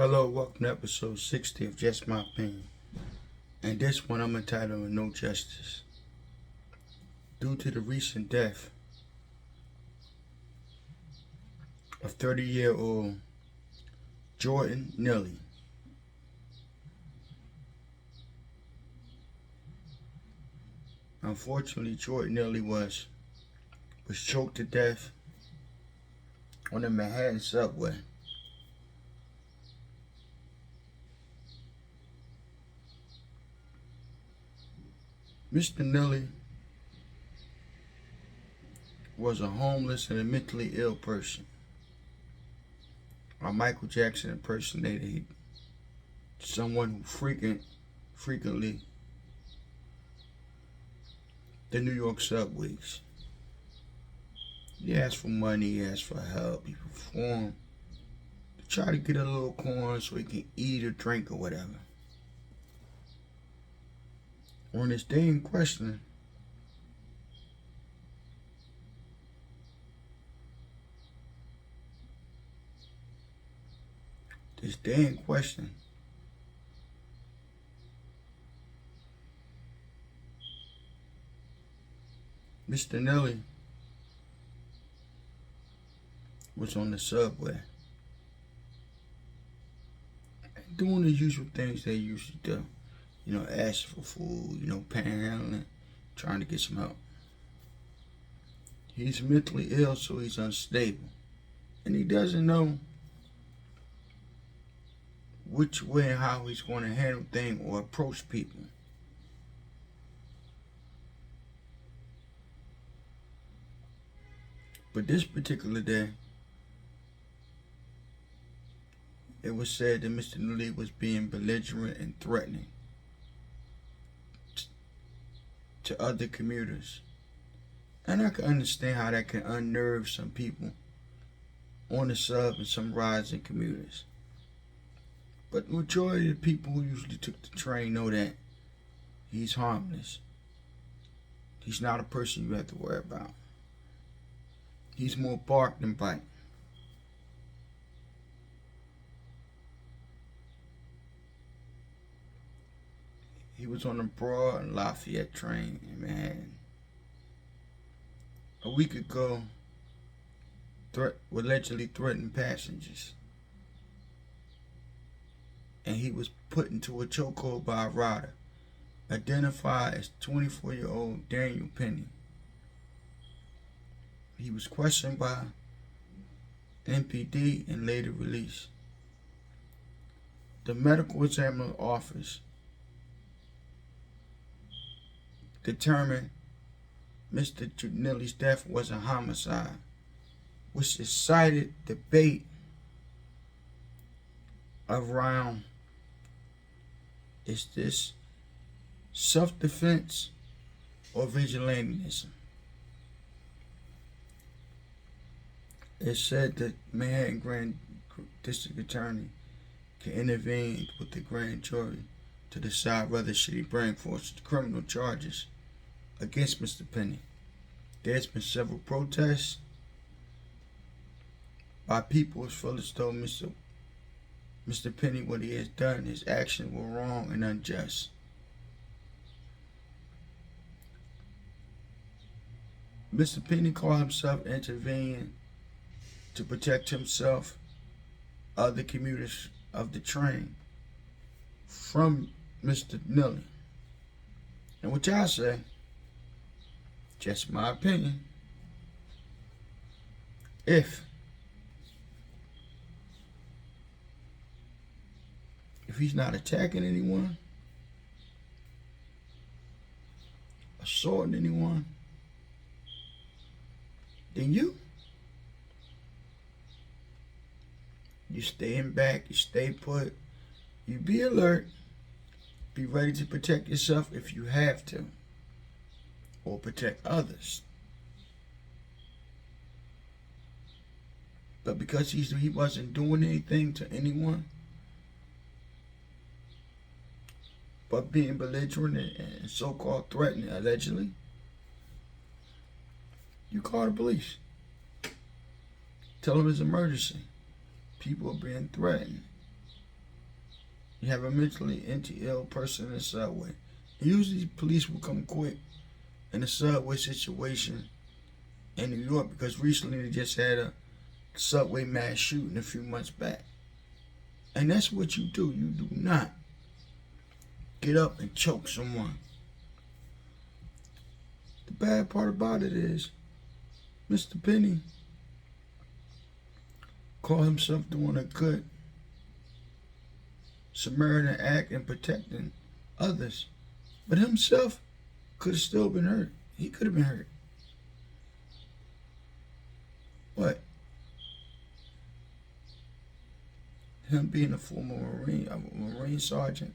Hello, welcome to episode 60 of Just My Opinion. And this one I'm entitled No Justice. Due to the recent death of 30-year-old Jordan Neely, unfortunately, Jordan Neely was choked to death on the Manhattan subway. Mr. Neely was a homeless and a mentally ill person. A Michael Jackson impersonator, someone who frequently the New York subways. He asked for money, he asked for help, he performed to try to get a little coin so he can eat or drink or whatever. On this day in question, Mr. Neely was on the subway doing the usual things they usually do. Asking for food, panhandling, trying to get some help. He's mentally ill, so he's unstable. And he doesn't know which way and how he's going to handle things or approach people. But this particular day, it was said that Mr. Neely was being belligerent and threatening to other commuters. And I can understand how that can unnerve some people on the sub and some rides and commuters. But the majority of the people who usually took the train know that he's harmless. He's not a person you have to worry about. He's more bark than bite. He was on the Broad and Lafayette train in Manhattan. A week ago, allegedly threatened passengers. And he was put into a chokehold by a rider, identified as 24-year-old Daniel Penny. He was questioned by MPD and later released. The medical examiner office determined Mr. Neely's death was a homicide, which excited debate around, is this self-defense or vigilantism? It said that Manhattan Grand District Attorney can intervene with the grand jury to decide whether should he bring forth criminal charges against Mr. Penny. There's been several protests by people who feel as though Mr. Penny, what he has done, his actions were wrong and unjust. Mr. Penny called himself intervening to protect himself, other commuters of the train, from Mr. Neely. And what y'all say, just my opinion, if he's not attacking anyone, assaulting anyone, then you stay in back, you stay put, you be alert, be ready to protect yourself if you have to, or protect others. But because he wasn't doing anything to anyone, but being belligerent and so-called threatening, allegedly, you call the police. Tell them it's an emergency. People are being threatened. You have a mentally ill person in the subway. And usually police will come quick in a subway situation in New York because recently they just had a subway mass shooting a few months back. And that's what you do. You do not get up and choke someone. The bad part about it is Mr. Penny called himself doing a good Samaritan act in protecting others, but himself could have still been hurt. He could have been hurt. But him being a former Marine sergeant,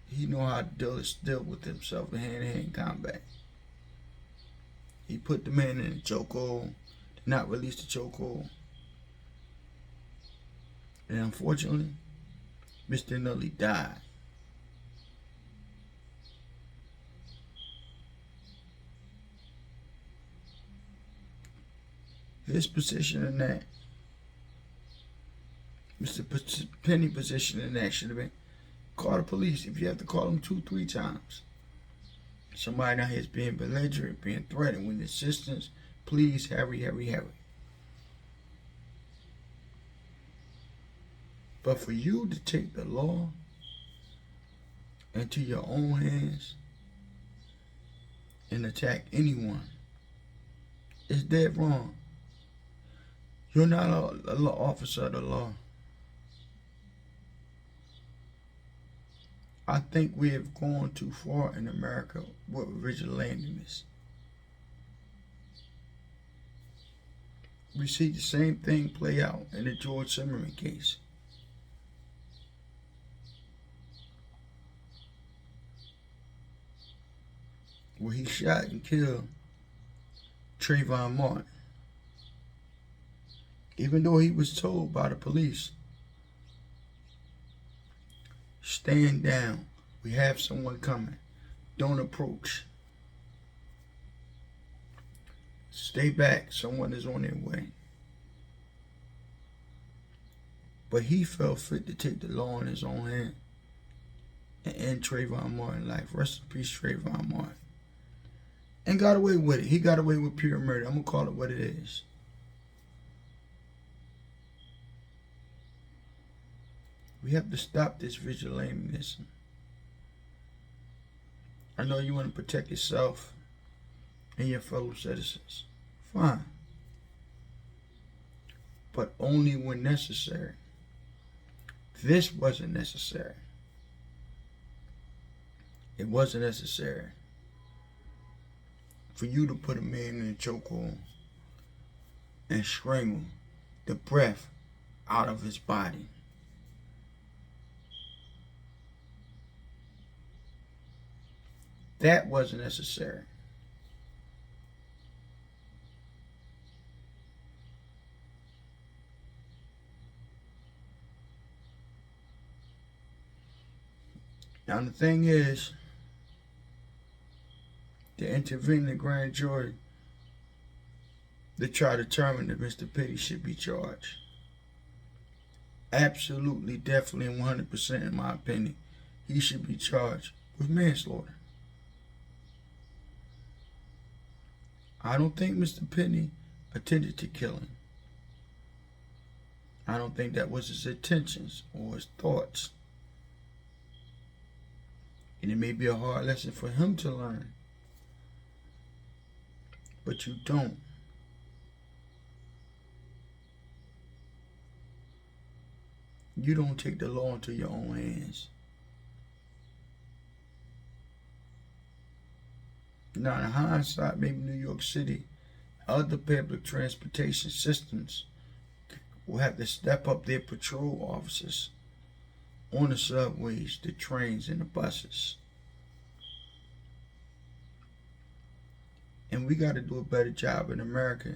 he know how to deal with himself in hand-to-hand combat. He put the man in a chokehold, did not release the chokehold. And unfortunately, Mr. Neely died. His position in that, Mr. Penny's position in that should have been call the police. If you have to call them 2-3 times. Somebody now here is being belligerent, being threatened with assistance. Please, hurry. But for you to take the law into your own hands and attack anyone is dead wrong. You're not a law officer of the law. I think we have gone too far in America with vigilantism. We see the same thing play out in the George Zimmerman case. Where he shot and killed Trayvon Martin. Even though he was told by the police, stand down, we have someone coming, don't approach, stay back, someone is on their way. But he felt fit to take the law in his own hand and end Trayvon Martin's life. Rest in peace, Trayvon Martin. And got away with it. He got away with pure murder. I'm going to call it what it is. We have to stop this vigilantism. I know you want to protect yourself and your fellow citizens. Fine. But only when necessary. This wasn't necessary. It wasn't necessary for you to put a man in a chokehold and strangle the breath out of his body. That wasn't necessary. Now the thing is, to intervene in the grand jury to try to determine that Mr. Penny should be charged. Absolutely, definitely, and 100% in my opinion, he should be charged with manslaughter. I don't think Mr. Penny intended to kill him. I don't think that was his intentions or his thoughts. And it may be a hard lesson for him to learn. But you don't. You don't take the law into your own hands. Now, in hindsight, maybe New York City, other public transportation systems will have to step up their patrol officers on the subways, the trains, and the buses. And we got to do a better job in America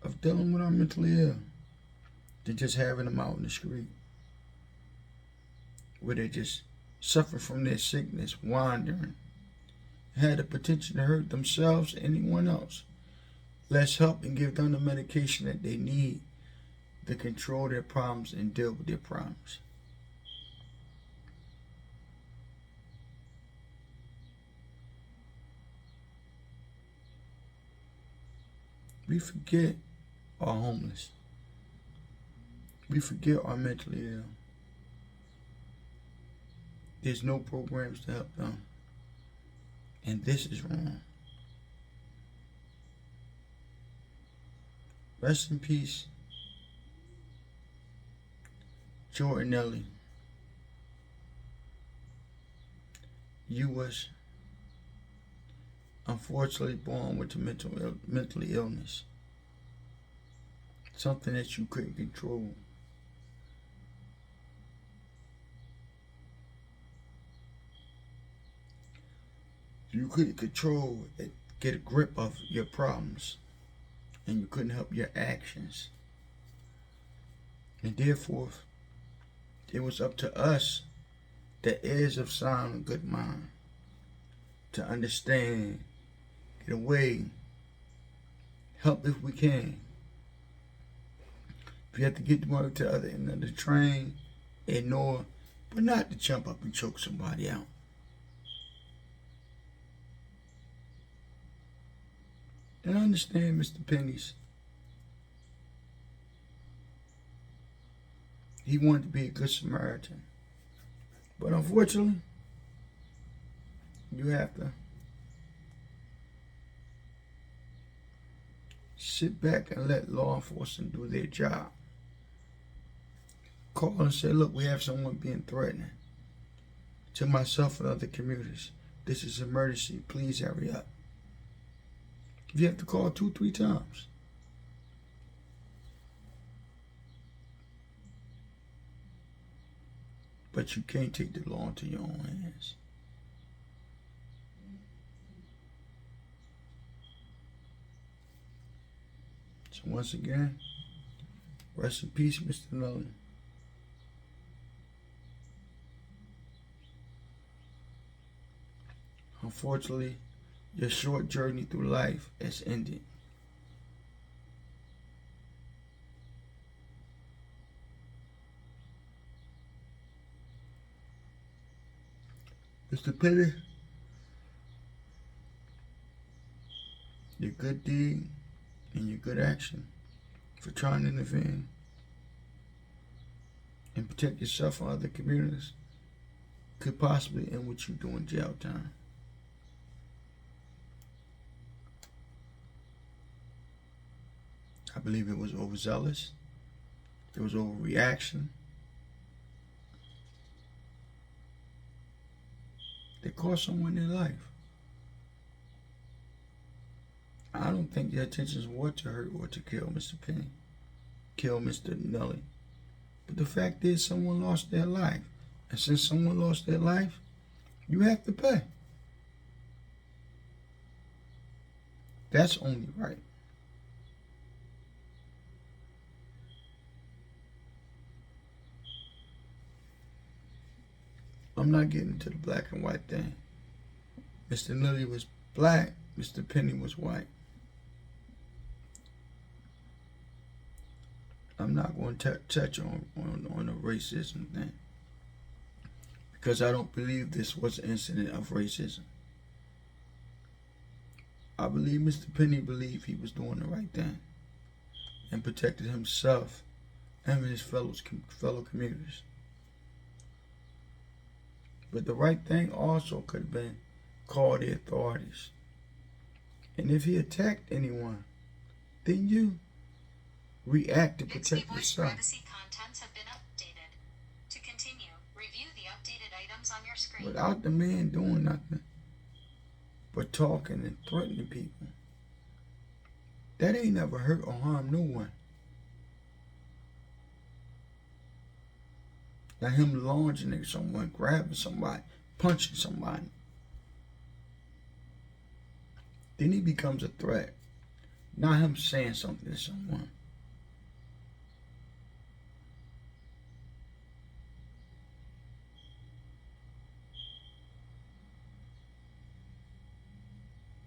of dealing with our mentally ill than just having them out in the street where they just suffer from their sickness, wandering, had the potential to hurt themselves or anyone else. Let's help and give them the medication that they need to control their problems and deal with their problems. We forget our homeless. We forget our mentally ill. There's no programs to help them. And this is wrong. Rest in peace, Jordan Neely. You was unfortunately born with a mentally illness. Something that you couldn't control. You couldn't control it, get a grip of your problems, and you couldn't help your actions. And therefore, it was up to us, the heirs of sound and good mind, to understand, get away, help if we can. If you have to get the money to the other end of the train, ignore, but not to jump up and choke somebody out. And I understand Mr. Penny's. He wanted to be a good Samaritan. But unfortunately, you have to sit back and let law enforcement do their job. Call and say, look, we have someone being threatening to myself and other commuters. This is an emergency. Please hurry up. If you have to call 2-3 times. But you can't take the law into your own hands. So once again, rest in peace, Mr. Neely. Unfortunately, your short journey through life has ended. Mr. Penny, your good deed and your good action for trying to intervene and protect yourself and other communities could possibly end with you doing jail time. I believe it was overzealous. It was overreaction. They cost someone their life. I don't think their intentions were to hurt or to kill Mr. Penny, kill Mr. Neely. But the fact is, someone lost their life. And since someone lost their life, you have to pay. That's only right. I'm not getting into the black and white thing. Mr. Neely was black, Mr. Penny was white. I'm not going to touch on the racism thing, because I don't believe this was an incident of racism. I believe Mr. Penny believed he was doing the right thing and protected himself and his fellow commuters. But the right thing also could have been call the authorities. And if he attacked anyone, then you react to protect yourself. Privacy contents have been updated. To continue, review the updated items on your screen. Without the man doing nothing but talking and threatening people, that ain't never hurt or harmed no one. Now him launching at someone, grabbing somebody, punching somebody, then he becomes a threat. Not him saying something to someone.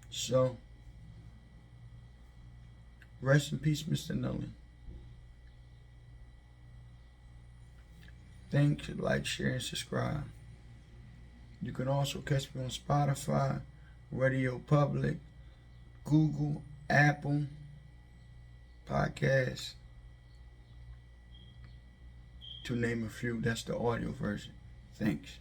So, rest in peace, Mr. Neely. Thanks. Like, share, and subscribe. You can also catch me on Spotify, Radio Public, Google, Apple Podcasts, to name a few. That's the audio version. Thanks.